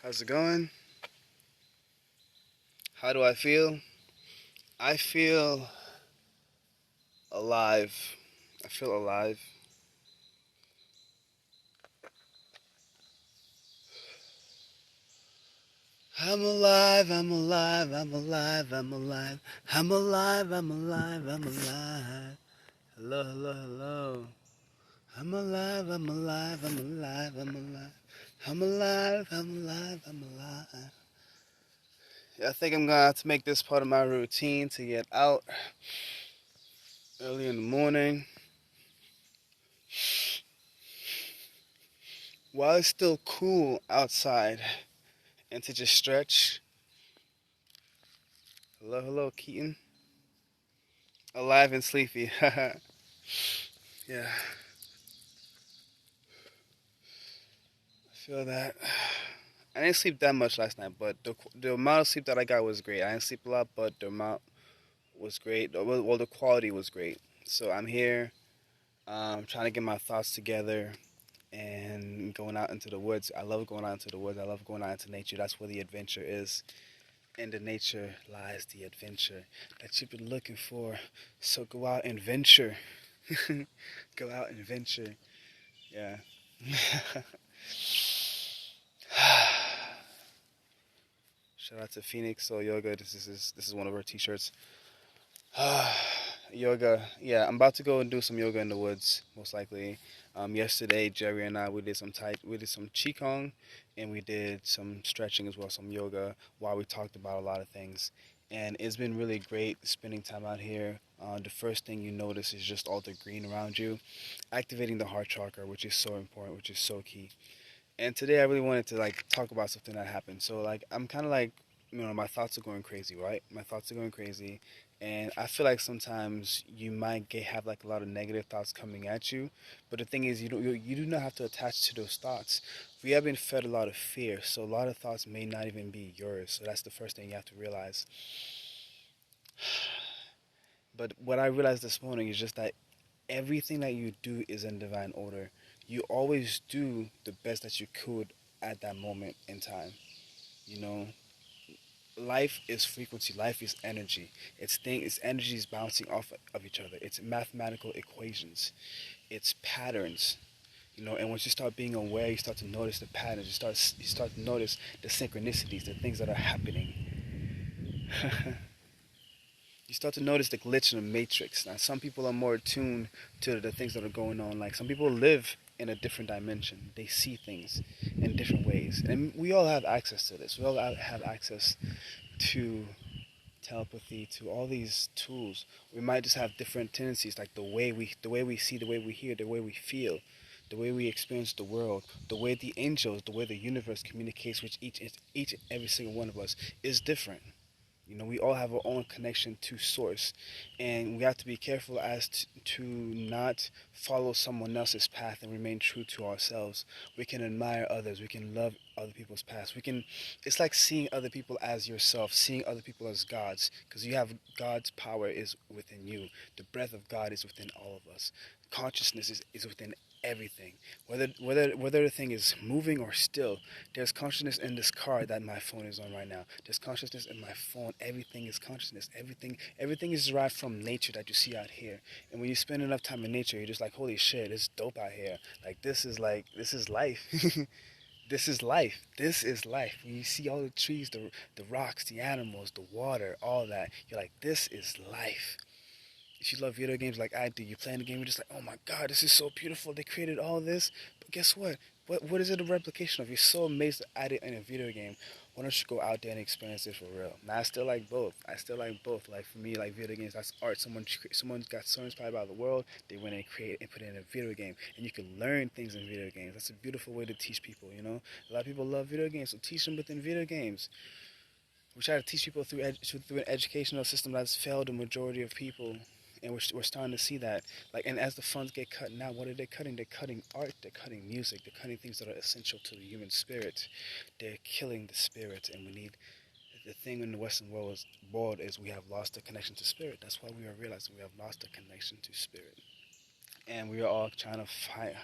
How's it going? How do I feel? I feel alive. I feel alive. I'm alive, I'm alive, I'm alive, I'm alive. I'm alive, I'm alive, I'm alive. Hello, hello, hello. I'm alive, I'm alive, I'm alive, I'm alive. I'm alive, I'm alive, I'm alive. Yeah, I think I'm gonna have to make this part of my routine to get out early in the morning while it's still cool outside and to just stretch. Hello, hello, Keaton. Alive and sleepy. Yeah, I feel that. I didn't sleep that much last night, but the amount of sleep that I got was great. I didn't sleep a lot, but the amount was great. Well, the quality was great. So I'm here, trying to get my thoughts together and going out into the woods. I love going out into the woods. I love going out into nature. That's where the adventure is. In the nature lies the adventure that you've been looking for. So go out and venture. Go out and venture. Yeah. Shout out to Phoenix Soul Yoga. This is one of her t-shirts. Yoga. Yeah, I'm about to go and do some yoga in the woods, most likely. Yesterday, Jerry and I we did some qigong, and we did some stretching as well, some yoga, while we talked about a lot of things. And it's been really great spending time out here. The first thing you notice is just all the green around you, activating the heart chakra, which is so important, which is so key. And today I really wanted to talk about something that happened. So I'm kind of my thoughts are going crazy, right? My thoughts are going crazy, and I feel like sometimes you might have like a lot of negative thoughts coming at you. But the thing is, you do not have to attach to those thoughts. We have been fed a lot of fear, so a lot of thoughts may not even be yours. So that's the first thing you have to realize. But what I realized this morning is just that everything that you do is in divine order. You always do the best that you could at that moment in time. You know, life is frequency, life is energy. It's energies bouncing off of each other. It's mathematical equations. It's patterns. And once you start being aware, you start to notice the patterns. You start to notice the synchronicities, the things that are happening. You start to notice the glitch in the matrix. Now, some people are more attuned to the things that are going on. Like some people live in a different dimension. They see things in different ways, and we all have access to this. We all have access to telepathy, to all these tools. We might just have different tendencies, like the way we see, the way we hear, the way we feel, the way we experience the world, the way the angels, the way the universe communicates with each and every single one of us is different. We all have our own connection to source, and we have to be careful as to not follow someone else's path and remain true to ourselves. We can admire others. We can love other people's paths. It's like seeing other people as yourself, seeing other people as gods, because you have God's power is within you. The breath of God is within all of us. Consciousness is within everything. Whether the thing is moving or still, there's consciousness in this car that my phone is on right now. There's consciousness in my phone. Everything is consciousness. Everything is derived from nature that you see out here. And when you spend enough time in nature, you're just like, holy shit, it's dope out here. This is life. This is life. This is life. When you see all the trees, the rocks, the animals, the water, all that, you're like, this is life. If you love video games like I do, you play in the game, you're just like, oh my god, this is so beautiful. They created all this. But guess what? What is it a replication of? You're so amazed at it in a video game. Why don't you go out there and experience it for real? Now, I still like both. Like for me, like video games, that's art. Someone's got so inspired by the world, they went and create and put it in a video game. And you can learn things in video games. That's a beautiful way to teach people. A lot of people love video games, so teach them within video games. We try to teach people through an educational system that's failed the majority of people, and we're starting to see that. And as the funds get cut now, what are they cutting? They're cutting art, they're cutting music, they're cutting things that are essential to the human spirit. They're killing the spirit, and we need. The thing in the Western world is we have lost the connection to spirit. That's why we are realizing we have lost the connection to spirit, and we are all trying to fight.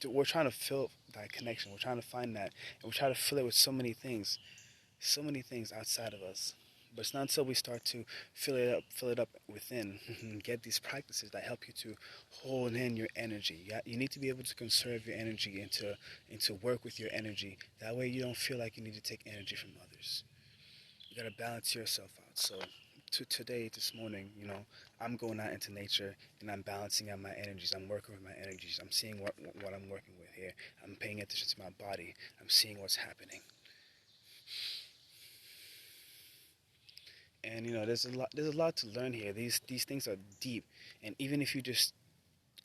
we're trying to fill that connection. We're trying to find that, and we're trying to fill it with so many things outside of us. But it's not until we start to fill it up within, get these practices that help you to hold in your energy. You need to be able to conserve your energy and to work with your energy. That way you don't feel like you need to take energy from others. You gotta balance yourself out. So today, this morning, I'm going out into nature and I'm balancing out my energies. I'm working with my energies. I'm seeing what I'm working with here. I'm paying attention to my body. I'm seeing what's happening. And there's a lot to learn here. These things are deep, and even if you just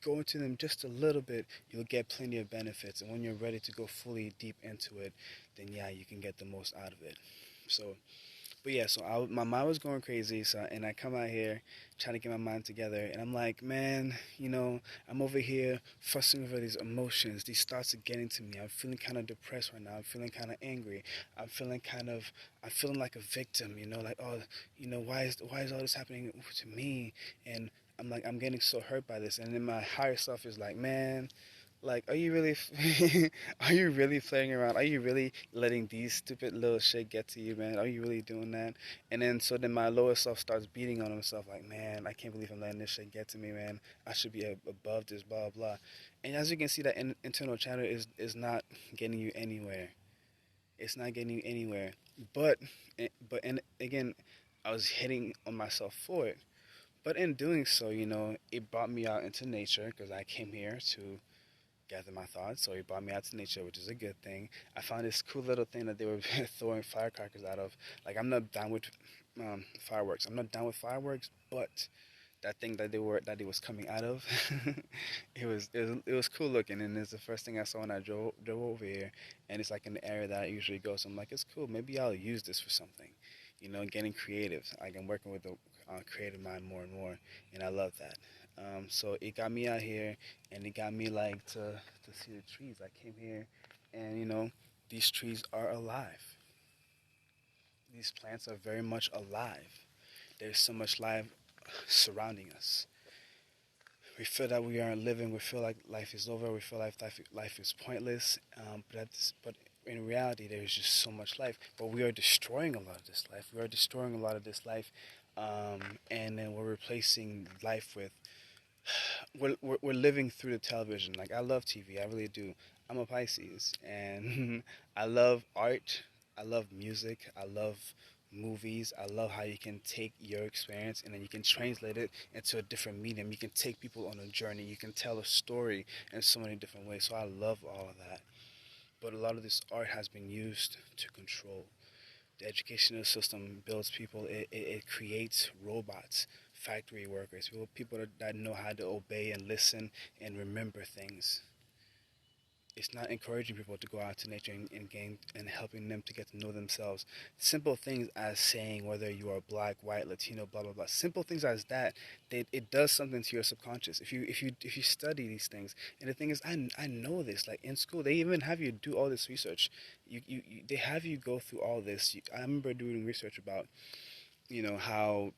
go into them just a little bit, you'll get plenty of benefits. And when you're ready to go fully deep into it, then yeah, you can get the most out of it. So but yeah, so my mind was going crazy, and I come out here trying to get my mind together, and I'm like, man, I'm over here fussing over these emotions. These thoughts are getting to me. I'm feeling kind of depressed right now. I'm feeling kind of angry. I'm feeling like a victim, like, oh, why is all this happening to me? And I'm like, I'm getting so hurt by this, and then my higher self is like, man, like, are you really, are you really playing around? Are you really letting these stupid little shit get to you, man? Are you really doing that? And then, so then my lower self starts beating on himself, like, man, I can't believe I'm letting this shit get to me, man. I should be above this, blah, blah. And as you can see, that internal chatter is not getting you anywhere. It's not getting you anywhere. But, and again, I was hitting on myself for it. But in doing so, it brought me out into nature because I came here to gather my thoughts. So he brought me out to nature, which is a good thing. I found this cool little thing that they were throwing firecrackers out of. Like, I'm not down with fireworks. I'm not down with fireworks, but that thing that it was coming out of, it was cool looking, and it's the first thing I saw when I drove over here, and it's like in the area that I usually go. So I'm like, it's cool. Maybe I'll use this for something. Getting creative. Like, I'm working with the creative mind more and more, and I love that. So it got me out here, and it got me like to see the trees. I came here, and these trees are alive. These plants are very much alive. There's so much life surrounding us. We feel that we aren't living. We feel like life is over. We feel like life is pointless. But in reality, there is just so much life. But we are destroying a lot of this life. We are destroying a lot of this life, and then we're replacing life with we're living through the television. Like, I love TV, I really do. I'm a Pisces, and I love art. I love music. I love movies. I love how you can take your experience and then you can translate it into a different medium. You can take people on a journey. You can tell a story in so many different ways. So I love all of that. But a lot of this art has been used to control. The educational system builds people. It creates robots, factory workers, people that know how to obey and listen and remember things. It's not encouraging people to go out to nature and gain and helping them to get to know themselves. Simple things as saying whether you are black, white, Latino, blah blah blah. Simple things as that. It does something to your subconscious. If you study these things, and the thing is, I know this. Like, in school, they even have you do all this research. They have you go through all this. I remember doing research about how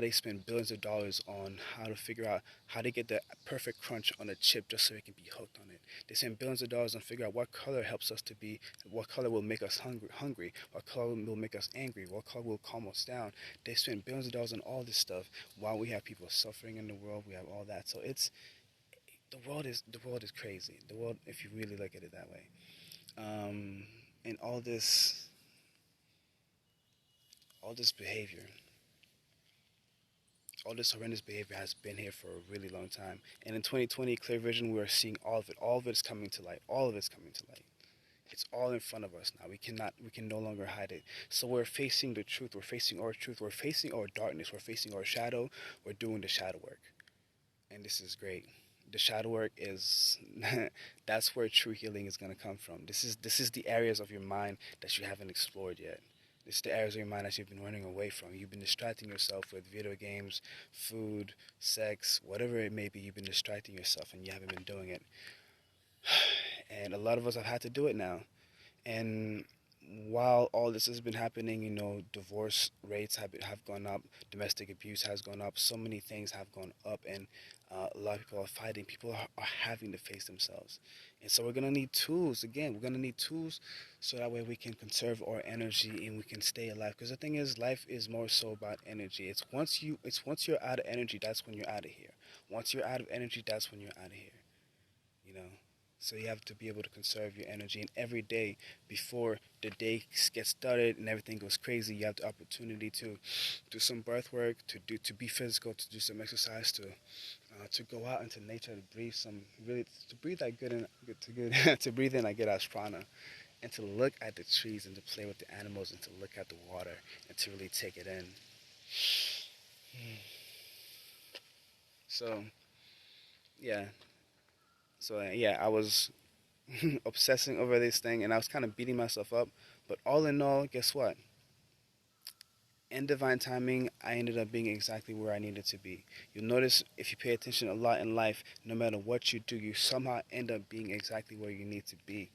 they spend billions of dollars on how to figure out how to get the perfect crunch on a chip just so it can be hooked on it. They spend billions of dollars on figure out what color helps us to be, what color will make us hungry, what color will make us angry, what color will calm us down. They spend billions of dollars on all this stuff while we have people suffering in the world. We have all that. So the world is crazy. The world, if you really look at it that way, and all this behavior, all this horrendous behavior has been here for a really long time. And in 2020, clear vision, we are seeing all of it. All of it is coming to light. All of it's coming to light. It's all in front of us now. We can no longer hide it. So we're facing the truth. We're facing our truth. We're facing our darkness. We're facing our shadow. We're doing the shadow work. And this is great. The shadow work is, that's where true healing is going to come from. This is the areas of your mind that you haven't explored yet. It's the areas of your mind that you've been running away from. You've been distracting yourself with video games, food, sex, whatever it may be. You've been distracting yourself and you haven't been doing it. And a lot of us have had to do it now. And while all this has been happening, divorce rates have gone up, domestic abuse has gone up, so many things have gone up, and a lot of people are fighting. People are having to face themselves, and so we're gonna need tools. Again, we're gonna need tools so that way we can conserve our energy and we can stay alive. Because the thing is, life is more so about energy. It's once you're out of energy, that's when you're out of here. Once you're out of energy, that's when you're out of here. You know. So you have to be able to conserve your energy, and every day before the day gets started and everything goes crazy, you have the opportunity to do some breath work, to be physical, to do some exercise, to go out into nature, to breathe some really to breathe that good and good to good to breathe in that good ass prana, and to look at the trees and to play with the animals and to look at the water and to really take it in. So yeah, yeah, I was obsessing over this thing, and I was kind of beating myself up. But all in all, guess what? In divine timing, I ended up being exactly where I needed to be. You'll notice if you pay attention a lot in life, no matter what you do, you somehow end up being exactly where you need to be.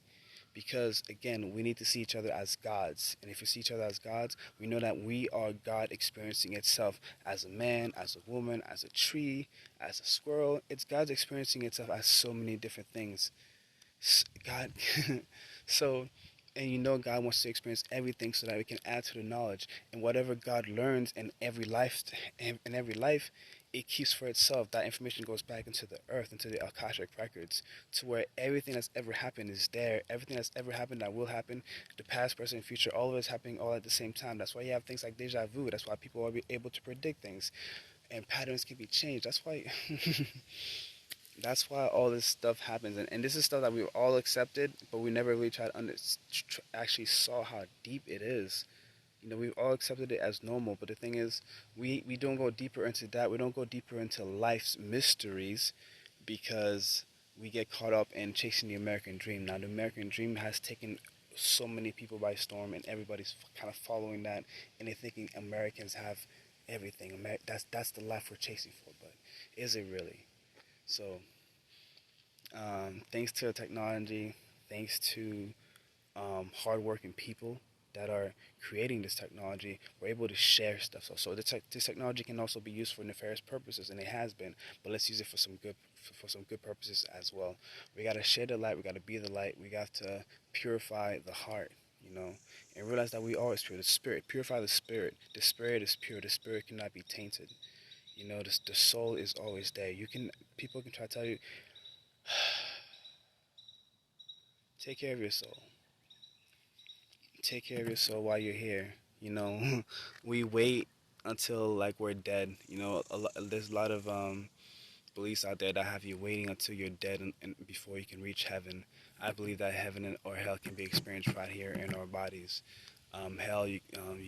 Because again, we need to see each other as gods. And if we see each other as gods, we know that we are God experiencing itself as a man, as a woman, as a tree, as a squirrel. It's God's experiencing itself as so many different things. God, so, and God wants to experience everything so that we can add to the knowledge. And whatever God learns in every life, it keeps for itself. That information goes back into the earth, into the Akashic records, to where everything that's ever happened is there. Everything that's ever happened that will happen, the past, present, and future, all of it's happening all at the same time. That's why you have things like deja vu. That's why people are able to predict things, and patterns can be changed. That's why. That's why all this stuff happens, and this is stuff that we've all accepted, but we never really tried to actually saw how deep it is. We've all accepted it as normal, but the thing is, we don't go deeper into that. We don't go deeper into life's mysteries because we get caught up in chasing the American dream. Now, the American dream has taken so many people by storm, and everybody's kind of following that, and they're thinking Americans have everything. That's the life we're chasing for, but is it really? So, thanks to technology, thanks to hardworking people that are creating this technology, we're able to share stuff. So this technology can also be used for nefarious purposes, and it has been. But let's use it for some good purposes as well. We gotta share the light. We gotta be the light. We got to purify the heart. And realize that we are pure. The spirit, purify the spirit. The spirit is pure. The spirit cannot be tainted. The soul is always there. People can try to tell you, take care of your soul. Take care of your soul while you're here. We wait until like we're dead. There's a lot of beliefs out there that have you waiting until you're dead and before you can reach heaven. I believe that heaven or hell can be experienced right here in our bodies. Hell, you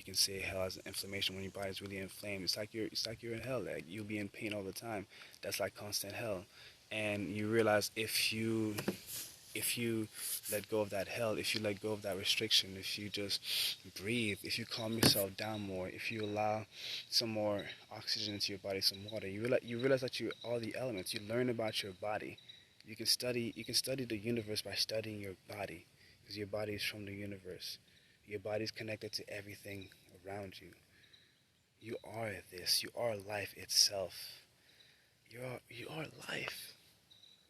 can say hell has inflammation when your body's really inflamed. It's like you're in hell. Like you'll be in pain all the time. That's like constant hell. And you realize if you let go of that hell, if you let go of that restriction, if you just breathe, if you calm yourself down more, if you allow some more oxygen into your body, some water, you realize that you all the elements. You learn about your body. You can study the universe by studying your body, because your body is from the universe. Your body is connected to everything around you. You are this. You are life itself. You are life.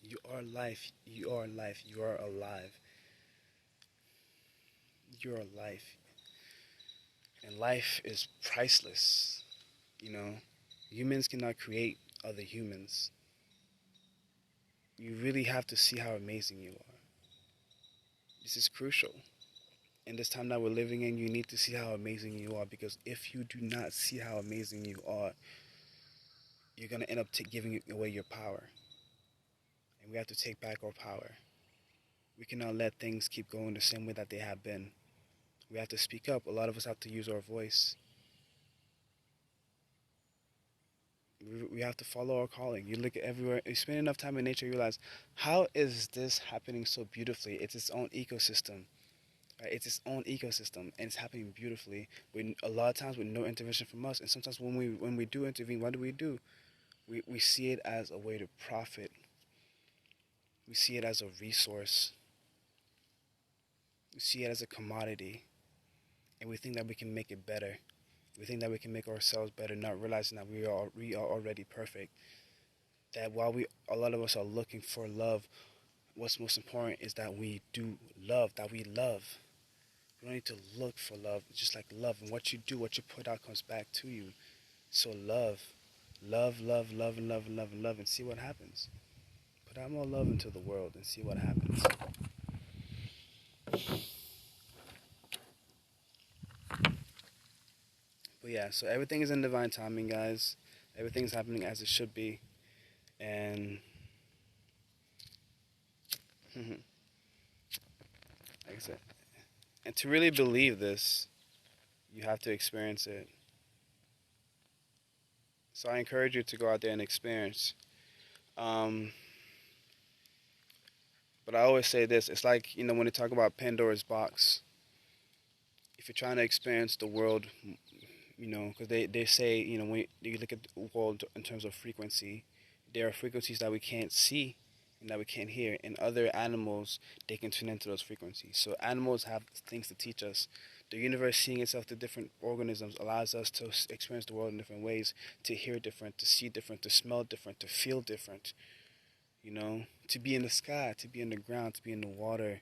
You are life. You are life. You are alive. You're life. And life is priceless. You know, Humans cannot create other humans. You really have to see how amazing you are. This is crucial. In this time that we're living in, you need to see how amazing you are, because if you do not see how amazing you are, you're going to end up giving away your power. And we have to take back our power. We cannot let things keep going the same way that they have been. We have to speak up. A lot of us have to use our voice. We have to follow our calling. You look at everywhere. You spend enough time in nature, you realize, how is this happening so beautifully? It's its own ecosystem. Right? It's its own ecosystem, and it's happening beautifully. A lot of times with no intervention from us, and sometimes when we do intervene, what do? We see it as a way to profit. We see it as a resource. We see it as a commodity. and we think that we can make it better. We think that we can make ourselves better, not realizing that we are already perfect. That while a lot of us are looking for love, what's most important is that we do love, that we love. You don't need to look for love. It's just like love, and what you do, what you put out comes back to you. So love, love, love, love, and love, and love, and love, and see what happens. Put out more love into the world and see what happens. But yeah, so everything is in divine timing, guys. Everything's happening as it should be, and like I said, and to really believe this, you have to experience it. So I encourage you to go out there and experience. Um, but I always say this: it's like, when you talk about Pandora's box. If you're trying to experience the world, because they say, when you look at the world in terms of frequency, there are frequencies that we can't see and that we can't hear. And other animals, they can tune into those frequencies. So animals have things to teach us. The universe seeing itself to different organisms allows us to experience the world in different ways, to hear different, to see different, to smell different, to feel different. To be in the sky, to be in the ground, to be in the water,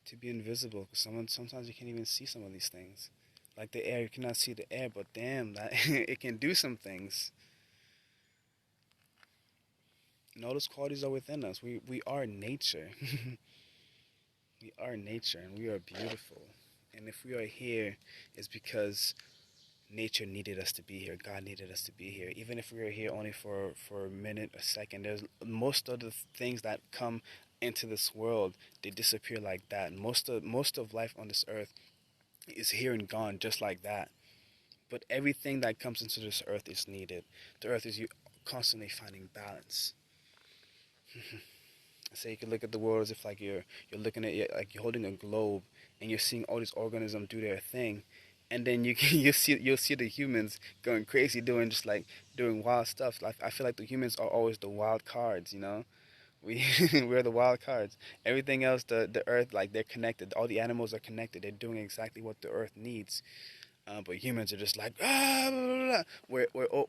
to be invisible. Because sometimes you can't even see some of these things. Like the air, you cannot see the air, but damn, that it can do some things. And all those qualities are within us. We are nature. We are nature, and we are beautiful. And if we are here, it's because nature needed us to be here. God needed us to be here. Even if we are here only for a minute, a second, there's most of the things that come into this world, they disappear like that. Most of life on this earth is here and gone just like that. But everything that comes into this earth is needed. The earth is you constantly finding balance. So you can look at the world as if like you're looking at it like you're holding a globe and you're seeing all these organisms do their thing, and then you'll see the humans going crazy doing wild stuff. Like I feel like the humans are always the wild cards. We we're the wild cards. Everything else, the earth, like they're connected. All the animals are connected. They're doing exactly what the earth needs. But humans are just like blah, blah, blah.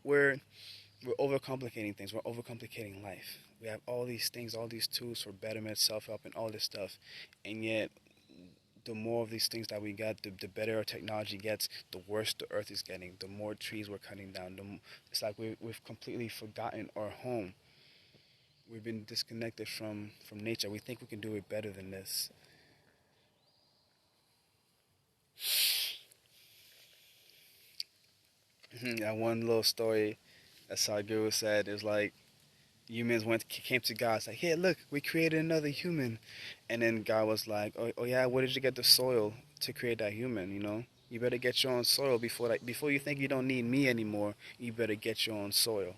We're overcomplicating things. We're overcomplicating life. We have all these things, all these tools for betterment, self-help, and all this stuff. And yet, the more of these things that we get, the better our technology gets, the worse the earth is getting. The more trees we're cutting down. It's like we've completely forgotten our home. We've been disconnected from nature. We think we can do it better than this. That one little story that Sadhguru said is like, humans came to God. It's like, here, look, we created another human, and then God was like, oh yeah, where did you get the soil to create that human? You better get your own soil before you think you don't need me anymore. You better get your own soil.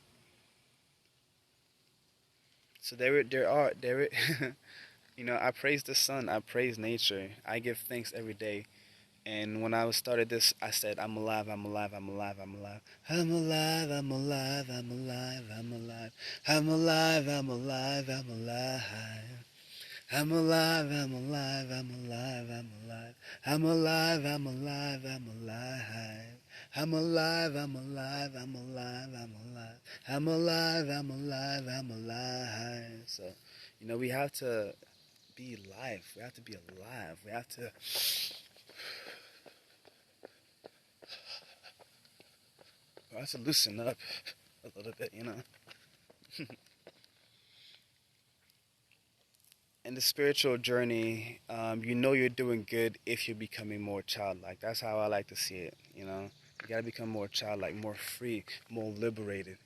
So there. I praise the sun. I praise nature. I give thanks every day. And when I started this, I said, I'm alive, I'm alive, I'm alive, I'm alive. I'm alive, I'm alive, I'm alive, I'm alive. I'm alive, I'm alive, I'm alive. I'm alive, I'm alive, I'm alive, I'm alive. I'm alive, I'm alive, I'm alive. I'm alive, I'm alive, I'm alive, I'm alive. I'm alive, I'm alive, I'm alive. So, we have to be alive. We have to be alive. We have to loosen up a little bit. In the spiritual journey, you're doing good if you're becoming more childlike. That's how I like to see it. You gotta become more childlike, more free, more liberated.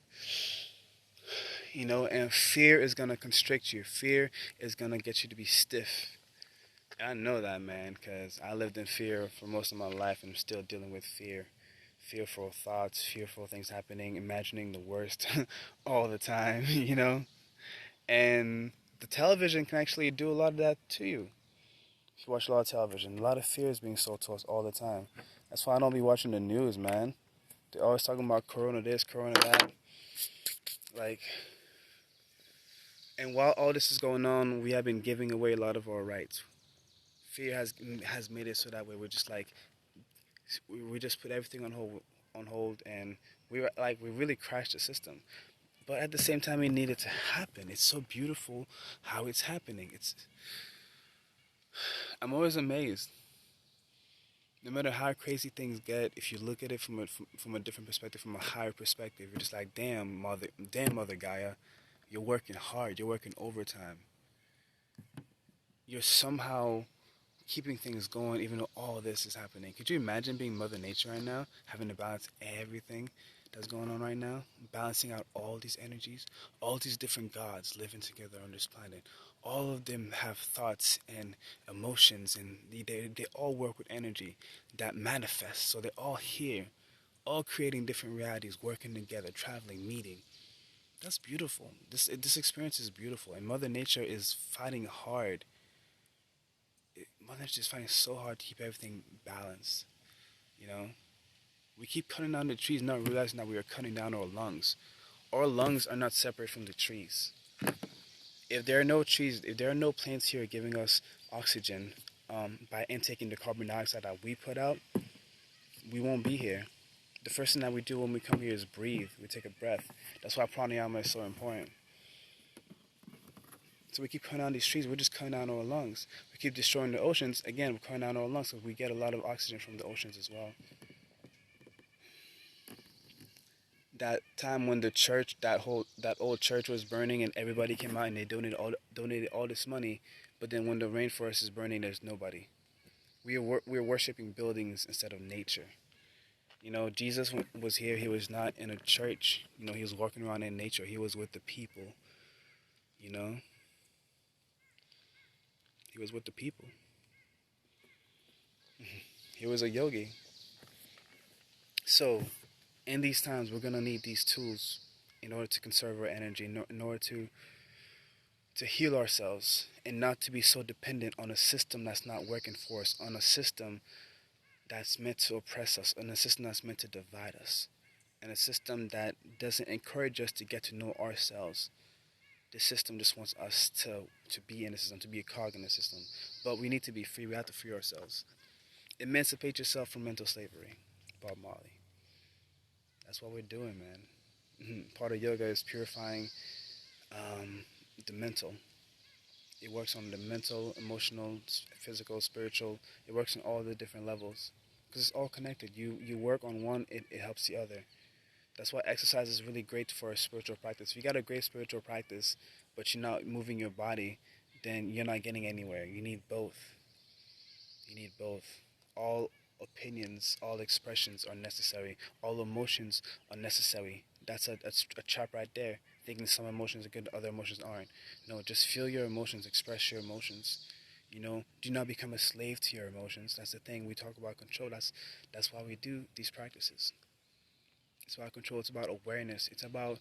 And fear is gonna constrict you. Fear is gonna get you to be stiff. I know that, man, because I lived in fear for most of my life and I'm still dealing with fear. Fearful thoughts, fearful things happening, imagining the worst all the time. And the television can actually do a lot of that to you. If you watch a lot of television, a lot of fear is being sold to us all the time. That's why I don't be watching the news, man. They're always talking about corona this, corona that. Like, and while all this is going on, we have been giving away a lot of our rights. Fear has made it so that way we're just like, We just put everything on hold, and we really crashed the system. But at the same time, it needed to happen. It's so beautiful how it's happening. I'm always amazed. No matter how crazy things get, if you look at it from a different perspective, from a higher perspective, you're just like, damn mother Gaia, you're working hard, you're working overtime. You're somehow keeping things going even though all this is happening. Could you imagine being Mother Nature right now, having to balance everything that's going on right now, balancing out all these energies, all these different gods living together on this planet? All of them have thoughts and emotions, and they all work with energy that manifests. So they're all here, all creating different realities, working together, traveling, meeting. That's beautiful. This experience is beautiful, and Mother Nature is fighting hard. Mother Nature is fighting so hard to keep everything balanced. You know, we keep cutting down the trees, not realizing that we are cutting down our lungs. Our lungs are not separate from the trees. If there are no trees, if there are no plants here giving us oxygen by intaking the carbon dioxide that we put out, we won't be here. The first thing that we do when we come here is breathe. We take a breath. That's why pranayama is so important. So we keep cutting down these trees. We're just cutting down our lungs. We keep destroying the oceans. Again, we're cutting down our lungs, so we get a lot of oxygen from the oceans as well. That time when the church, that old church was burning, and everybody came out and they donated all this money, but then when the rainforest is burning, there's nobody. We are worshiping buildings instead of nature. You know, Jesus was here. He was not in a church. You know, he was walking around in nature. He was with the people. You know, he was with the people. He was a yogi. So, in these times, we're gonna need these tools in order to conserve our energy, in order to heal ourselves, and not to be so dependent on a system that's not working for us, on a system that's meant to oppress us, on a system that's meant to divide us, and a system that doesn't encourage us to get to know ourselves. The system just wants us to be in the system, to be a cog in the system. But we need to be free. We have to free ourselves. Emancipate yourself from mental slavery. Bob Marley. That's what we're doing, man. Part of yoga is purifying the mental. It works on the mental, emotional, physical, spiritual. It works on all the different levels because it's all connected. You work on one, it helps the other. That's why exercise is really great for a spiritual practice. If you got a great spiritual practice, but you're not moving your body, then you're not getting anywhere. You need both. You need both. All opinions, all expressions are necessary. All emotions are necessary. That's a trap right there. Thinking some emotions are good, other emotions aren't. No, just feel your emotions, express your emotions. You know, do not become a slave to your emotions. That's the thing. We talk about control. That's why we do these practices. It's about control. It's about awareness. It's about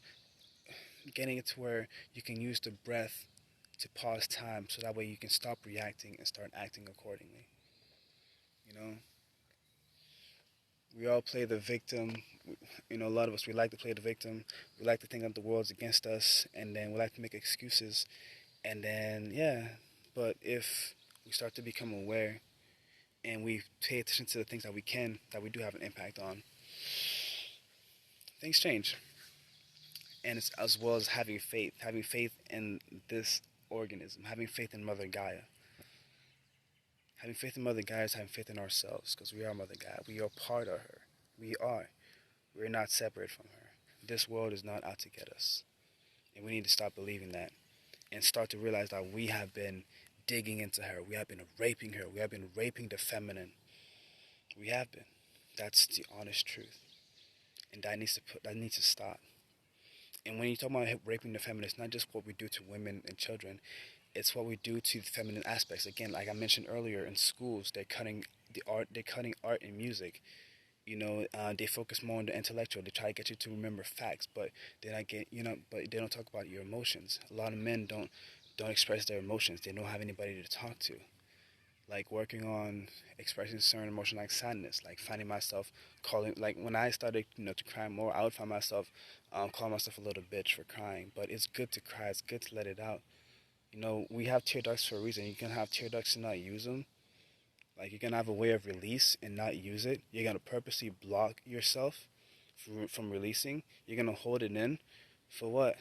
getting it to where you can use the breath to pause time, so that way you can stop reacting and start acting accordingly. You know, we all play the victim. You know, a lot of us, we like to play the victim. We like to think that the world's against us, and then we like to make excuses. And then, yeah, but if we start to become aware and we pay attention to the things that we do have an impact on, things change. And it's as well as having faith in this organism, having faith in Mother Gaia. Having faith in Mother Gaia is having faith in ourselves, because we are Mother Gaia. We are part of her. We are. We're not separate from her. This world is not out to get us. And we need to stop believing that and start to realize that we have been digging into her. We have been raping her. We have been raping the feminine. We have been. That's the honest truth. And that needs to stop. And when you talk about raping the feminine, it's not just what we do to women and children. It's what we do to the feminine aspects. Again, like I mentioned earlier, in schools, they're cutting art and music. You know, they focus more on the intellectual. They try to get you to remember facts, but but they don't talk about your emotions. A lot of men don't express their emotions. They don't have anybody to talk to. Like working on expressing certain emotion, like sadness, like finding myself like when I started, to cry more, I would find myself calling myself a little bitch for crying. But it's good to cry. It's good to let it out. You know, we have tear ducts for a reason. You can have tear ducts and not use them. Like you're gonna have a way of release and not use it. You're gonna purposely block yourself from releasing. You're gonna hold it in for what?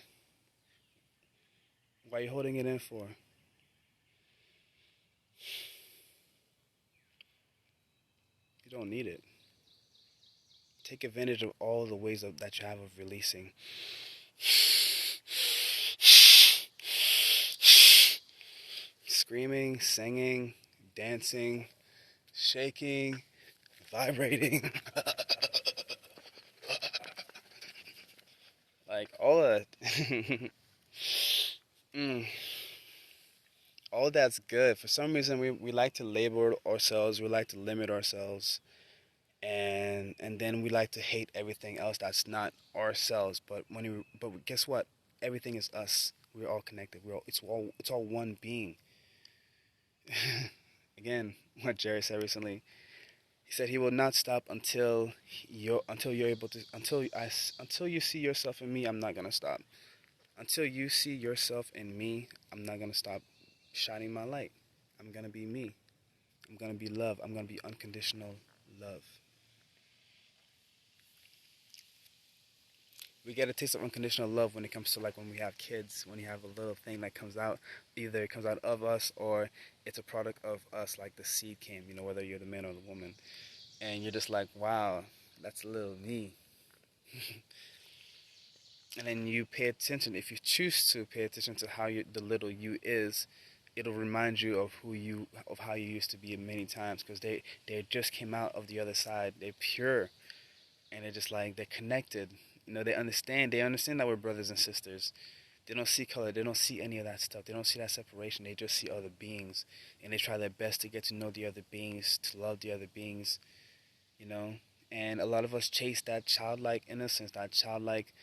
Why are you holding it in for? You don't need it. Take advantage of all the ways that you have of releasing. Screaming, singing, dancing, shaking, vibrating. Like all of that. mm, all that's good. For some reason, we like to label ourselves. We like to limit ourselves, and then we like to hate everything else that's not ourselves. But guess what? Everything is us. We're all connected. It's all one being. Again, what Jerry said recently. He said he will not stop until you're able to until you see yourself in me. I'm not gonna stop. Until you see yourself in me, I'm not gonna stop shining my light. I'm gonna be me. I'm gonna be love. I'm gonna be unconditional love. We get a taste of unconditional love when it comes to like when we have kids, when you have a little thing that comes out, either it comes out of us or it's a product of us, like the seed came, whether you're the man or the woman. And you're just like, wow, that's a little me. And then you pay attention. If you choose to pay attention to how the little you is, it'll remind you of how you used to be many times because they just came out of the other side. They're pure, and they're just like they're connected. They understand that we're brothers and sisters. They don't see color. They don't see any of that stuff. They don't see that separation. They just see other beings, and they try their best to get to know the other beings, to love the other beings, you know. And a lot of us chase that childlike innocence, that childlike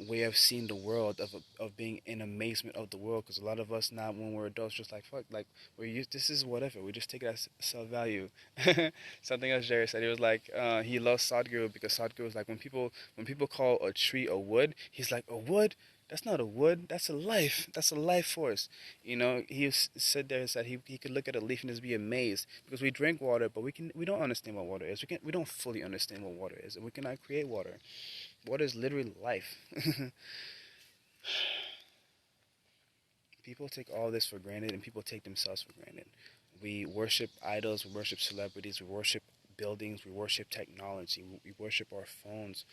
way of seeing the world, of being in amazement of the world. Because a lot of us now, when we're adults, just like fuck, like we're used. This is whatever. We just take it as self value. Something else Jerry said. He was like, he loves Sadhguru because Sadhguru was like when people call a tree a wood, he's like a wood. That's not a wood. That's a life. That's a life force. Said there that he could look at a leaf and just be amazed because we drink water, but we don't understand what water is. We don't fully understand what water is, and we cannot create water. Water is literally life. People take all this for granted, and people take themselves for granted. We worship idols. We worship celebrities. We worship buildings. We worship technology. We worship our phones.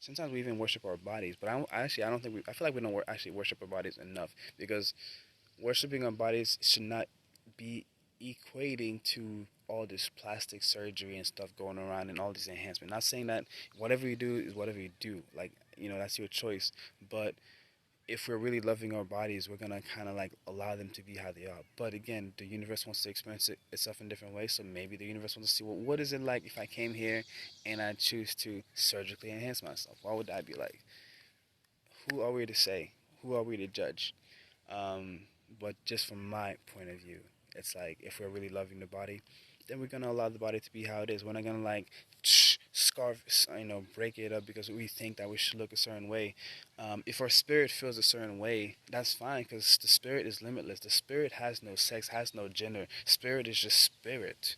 Sometimes we even worship our bodies, but I don't think I feel like we don't actually worship our bodies enough because worshiping our bodies should not be equating to all this plastic surgery and stuff going around and all these enhancements. Not saying that whatever you do is whatever you do, like that's your choice. But if we're really loving our bodies, we're gonna kind of like allow them to be how they are. But again, the universe wants to experience itself in different ways. So maybe the universe wants to see, well, what is it like if I came here and I choose to surgically enhance myself? What would that be like? Who are we to say? Who are we to judge? But just from my point of view, it's like if we're really loving the body, then we're gonna allow the body to be how it is. We're not gonna like scarf, break it up because we think that we should look a certain way. If our spirit feels a certain way, that's fine because the spirit is limitless. The spirit has no sex, has no gender. Spirit is just spirit.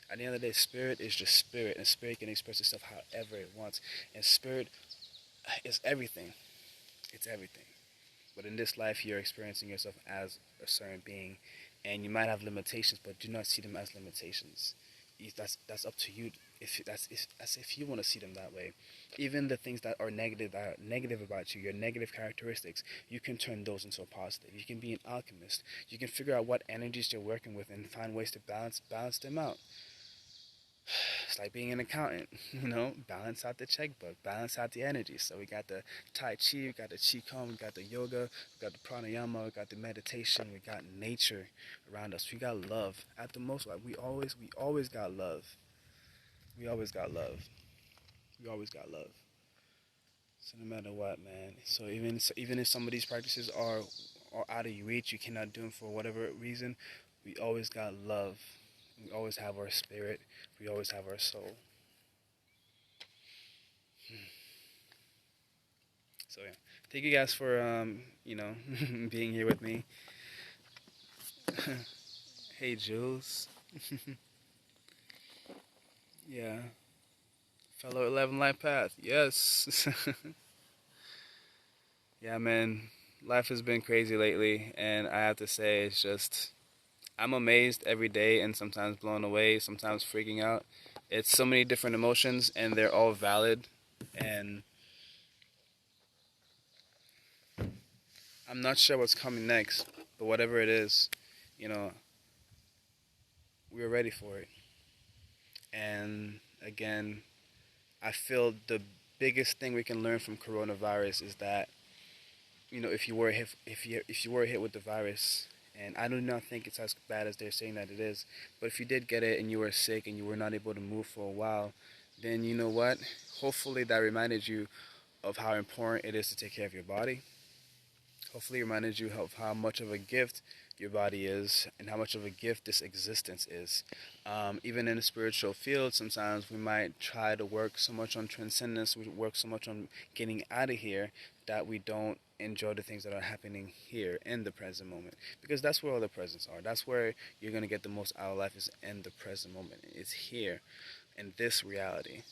At the end of the day, spirit is just spirit, and spirit can express itself however it wants. And spirit is everything. It's everything. But in this life, you're experiencing yourself as a certain being, and you might have limitations, but do not see them as limitations. That's up to you. If you want to see them that way, even the things that are negative about you, your negative characteristics, you can turn those into a positive. You can be an alchemist. You can figure out what energies you're working with and find ways to balance them out. It's like being an accountant, balance out the checkbook, balance out the energy. So we got the Tai Chi, we got the Qigong, we got the yoga, we got the pranayama, we got the meditation, we got nature around us. We got love. At the most, like we always got love. We always got love. We always got love. So no matter what, man. So even if some of these practices are out of your reach, you cannot do them for whatever reason. We always got love. We always have our spirit. We always have our soul. So yeah, thank you guys for being here with me. Hey, Jules. Yeah. Fellow 11 Life Path. Yes. Yeah, man. Life has been crazy lately, and I have to say, it's just, I'm amazed every day and sometimes blown away, sometimes freaking out. It's so many different emotions, and they're all valid. And I'm not sure what's coming next, but whatever it is, you know, we're ready for it. And again, I feel the biggest thing we can learn from coronavirus is that, if you were hit with the virus, and I do not think it's as bad as they're saying that it is, but if you did get it and you were sick and you were not able to move for a while, then you know what? Hopefully that reminded you of how important it is to take care of your body. Hopefully it reminded you of how much of a gift your body is and how much of a gift this existence is. Even in the spiritual field, sometimes we might try to work so much on transcendence, we work so much on getting out of here that we don't enjoy the things that are happening here in the present moment. Because that's where all the presents are. That's where you're going to get the most out of life, is in the present moment. It's here in this reality.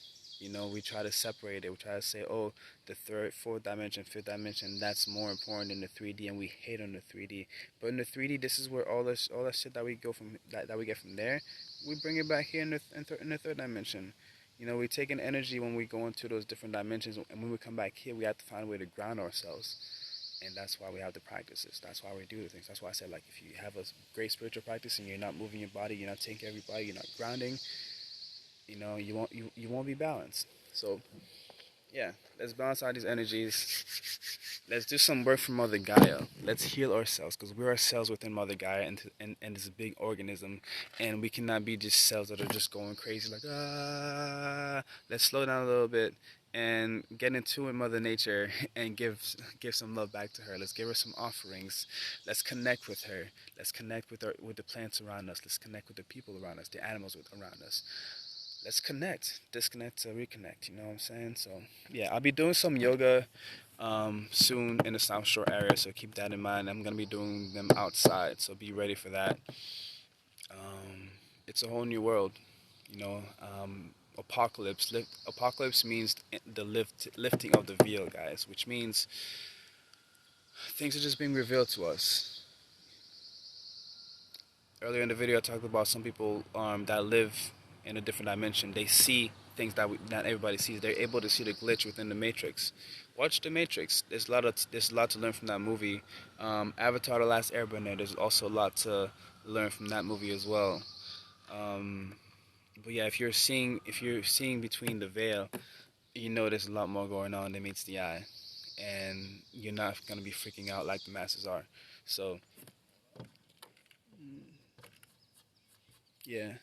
We try to separate it. We try to say, oh, the third, fourth dimension, fifth dimension, that's more important than the 3D, and we hate on the 3D. But in the 3D, this is where all that shit that we go from, that we get from there, we bring it back here in the third dimension. We take an energy when we go into those different dimensions, and when we come back here, we have to find a way to ground ourselves. And that's why we have the practices. That's why we do the things. That's why I said, like, if you have a great spiritual practice and you're not moving your body, you're not taking care of your body, you're not grounding, you won't be balanced. So yeah, let's balance out these energies. Let's do some work for Mother Gaia. Let's heal ourselves, because we're ourselves within Mother Gaia, and this big organism, and we cannot be just cells that are just going crazy like ah. Let's slow down a little bit and get into it, Mother Nature, and give some love back to her. Let's give her some offerings. Let's connect with her. Let's connect with the plants around us. Let's connect with the people around us, the animals around us. Let's connect, disconnect to reconnect. You know what I'm saying? So yeah, I'll be doing some yoga soon in the South Shore area. So keep that in mind. I'm gonna be doing them outside. So be ready for that. It's a whole new world. Apocalypse. Apocalypse means the lifting of the veil, guys, which means things are just being revealed to us. Earlier in the video, I talked about some people that live in a different dimension. They see things that not everybody sees. They're able to see the glitch within the Matrix. Watch the Matrix. There's a lot to learn from that movie. Avatar: The Last Airbender. There's also a lot to learn from that movie as well. Um, but yeah, if you're seeing between the veil, there's a lot more going on than meets the eye, and you're not gonna be freaking out like the masses are. So yeah.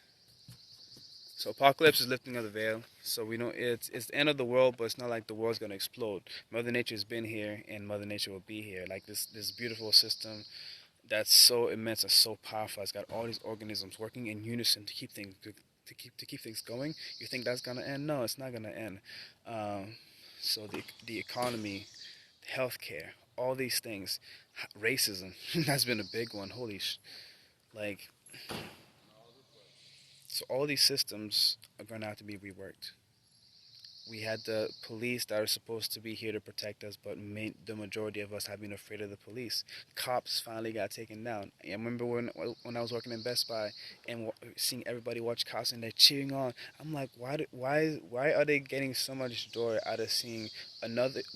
So apocalypse is lifting of the veil. So we know it's the end of the world, but it's not like the world's gonna explode. Mother Nature's been here, and Mother Nature will be here. Like this beautiful system that's so immense and so powerful. It's got all these organisms working in unison to keep things to keep things going. You think that's gonna end? No, it's not gonna end. So the economy, healthcare, all these things, racism, that's been a big one. Like, so all these systems are gonna have to be reworked. We had the police that are supposed to be here to protect us, but the majority of us have been afraid of the police. Cops finally got taken down. I remember when I was working in Best Buy and seeing everybody watch cops and they're cheering on. I'm like, why are they getting so much joy out of seeing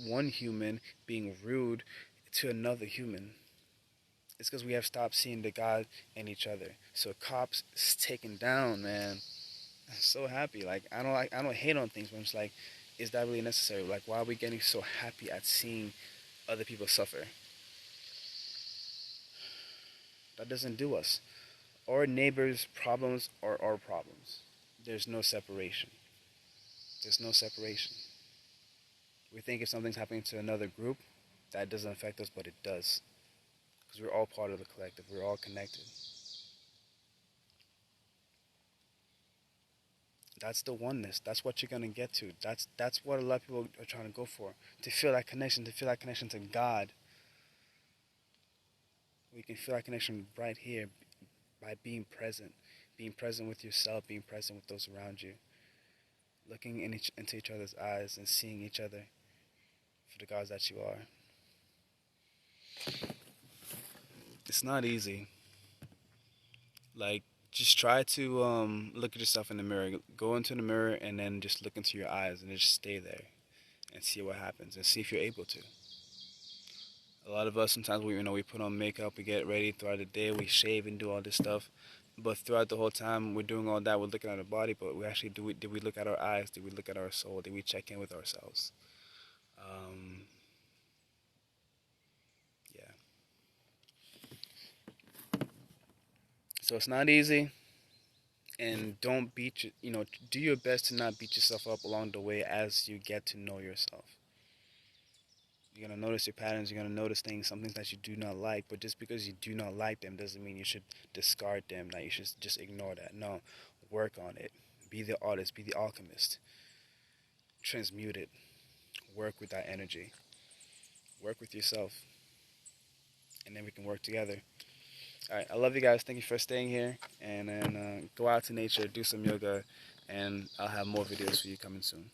one human being rude to another human? It's because we have stopped seeing the God in each other. So cops is taken down, man. I'm so happy. Like I don't hate on things, but I'm just like, is that really necessary? Like, why are we getting so happy at seeing other people suffer? That doesn't do us. Our neighbors' problems are our problems. There's no separation. There's no separation. We think if something's happening to another group, that doesn't affect us, but it does. Because we're all part of the collective. We're all connected. That's the oneness. That's what you're gonna get to. That's what a lot of people are trying to go for. To feel that connection to God. We can feel that connection right here by being present with yourself, being present with those around you, looking into each other's eyes and seeing each other for the gods that you are. It's not easy. Like, just try to look at yourself in the mirror. Go into the mirror and then just look into your eyes and just stay there and see what happens and see if you're able to. A lot of us sometimes we put on makeup, we get ready throughout the day, we shave and do all this stuff, but throughout the whole time we're doing all that, we're looking at our body, but we actually did we look at our eyes? Did we look at our soul? Did we check in with ourselves? Um, yeah. So it's not easy, and don't do your best to not beat yourself up along the way as you get to know yourself. You're going to notice your patterns. You're going to notice some things that you do not like. But just because you do not like them doesn't mean you should discard them. That you should just ignore that. No, work on it. Be the artist. Be the alchemist. Transmute it. Work with that energy. Work with yourself. And then we can work together. All right. I love you guys. Thank you for staying here. And then go out to nature. Do some yoga. And I'll have more videos for you coming soon.